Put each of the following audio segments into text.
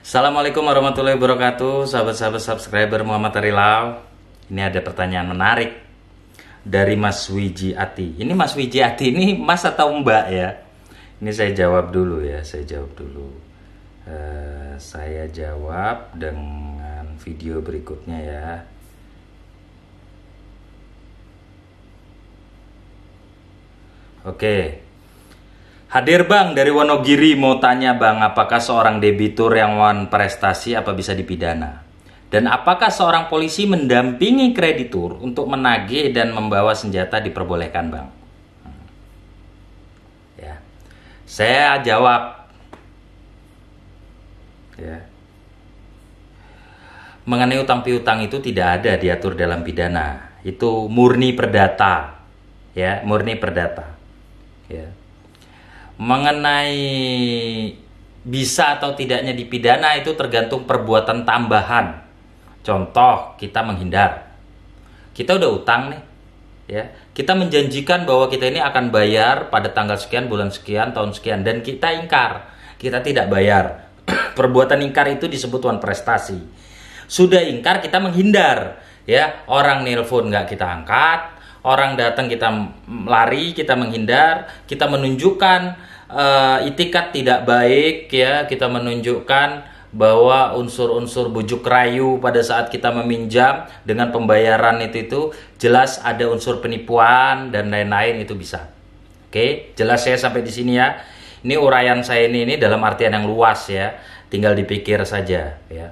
Assalamualaikum warahmatullahi wabarakatuh, sahabat-sahabat subscriber Muhammad Arilau. Ini ada pertanyaan menarik dari Mas Wiji Ati. Ini Mas Wiji Ati ini Mas atau Mbak ya? Ini saya jawab dulu ya, saya jawab dengan video berikutnya ya. Oke. Hadir Bang dari Wonogiri, mau tanya Bang, apakah seorang debitur yang wan prestasi apa bisa dipidana? Dan apakah seorang polisi mendampingi kreditur untuk menagih dan membawa senjata diperbolehkan Bang? Ya, saya jawab. Ya. Mengenai utang piutang itu tidak ada diatur dalam pidana. Itu murni perdata. Ya, murni perdata. Ya. Mengenai bisa atau tidaknya dipidana itu tergantung perbuatan tambahan. Contoh, kita menghindar. Kita udah utang nih, ya. Kita menjanjikan bahwa kita ini akan bayar pada tanggal sekian, bulan sekian, tahun sekian, dan kita ingkar. Kita tidak bayar. Perbuatan ingkar itu disebut wan prestasi. Sudah ingkar, kita menghindar, ya. Orang nelpon nggak kita angkat. Orang datang kita lari, kita menghindar, kita menunjukkan itikat tidak baik ya, kita menunjukkan bahwa unsur-unsur bujuk rayu pada saat kita meminjam dengan pembayaran itu jelas ada unsur penipuan dan lain-lain, itu bisa. Oke, jelas ya sampai di sini ya. Ini uraian saya ini dalam artian yang luas ya, tinggal dipikir saja ya.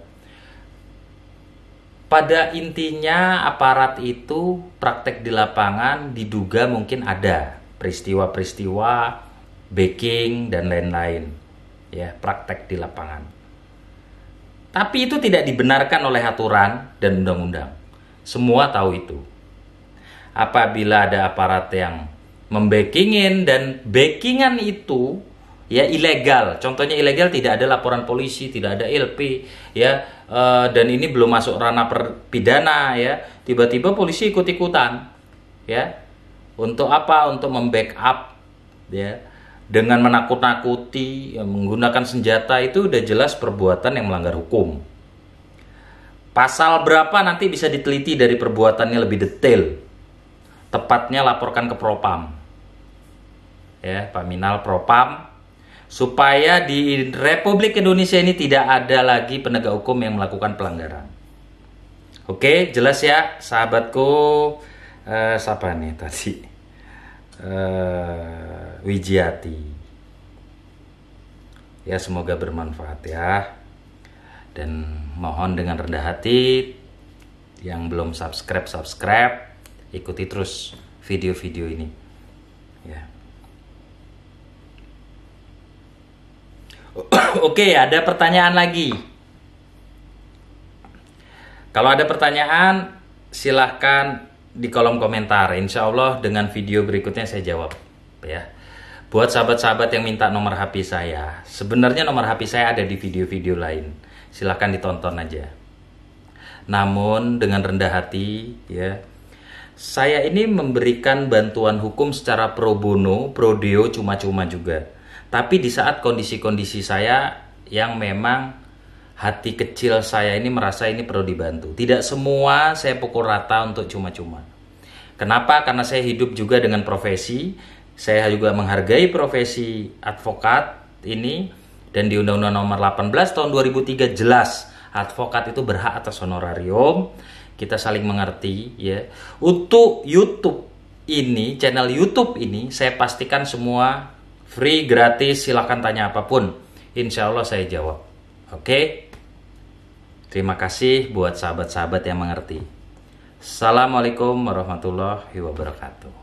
Pada intinya aparat itu praktek di lapangan diduga mungkin ada peristiwa-peristiwa backing dan lain-lain ya, praktek di lapangan. Tapi itu tidak dibenarkan oleh aturan dan undang-undang. Semua tahu itu. Apabila ada aparat yang membackingin dan backingan itu ya ilegal, contohnya ilegal, tidak ada laporan polisi, tidak ada LP ya, dan ini belum masuk ranah pidana ya, tiba-tiba polisi ikut-ikutan ya, untuk apa? Untuk membackup ya, dengan menakut-nakuti ya, menggunakan senjata, itu udah jelas perbuatan yang melanggar hukum. Pasal berapa nanti bisa diteliti dari perbuatannya lebih detail, tepatnya laporkan ke Propam ya, Pak Minal Propam, supaya di Republik Indonesia ini tidak ada lagi penegak hukum yang melakukan pelanggaran. Oke, jelas ya sahabatku. Siapa nih tadi? Wijiati. Ya, semoga bermanfaat ya. Dan mohon dengan rendah hati yang belum subscribe, ikuti terus video-video ini ya. Oke, ada pertanyaan lagi. Kalau ada pertanyaan, silahkan di kolom komentar. Insya Allah dengan video berikutnya saya jawab. Ya. Buat sahabat-sahabat yang minta nomor HP saya, sebenarnya nomor HP saya ada di video-video lain. Silahkan ditonton aja. Namun dengan rendah hati, ya, saya ini memberikan bantuan hukum secara pro bono, pro deo, cuma-cuma juga. Tapi di saat kondisi-kondisi saya yang memang hati kecil saya ini merasa ini perlu dibantu. Tidak semua saya pukul rata untuk cuma-cuma. Kenapa? Karena saya hidup juga dengan profesi. Saya juga menghargai profesi advokat ini. Dan di Undang-Undang Nomor 18 Tahun 2003 jelas advokat itu berhak atas honorarium. Kita saling mengerti ya. Untuk YouTube ini, channel YouTube ini, saya pastikan semua free, gratis, silahkan tanya apapun. Insya Allah saya jawab. Oke? Terima kasih buat sahabat-sahabat yang mengerti. Assalamualaikum warahmatullahi wabarakatuh.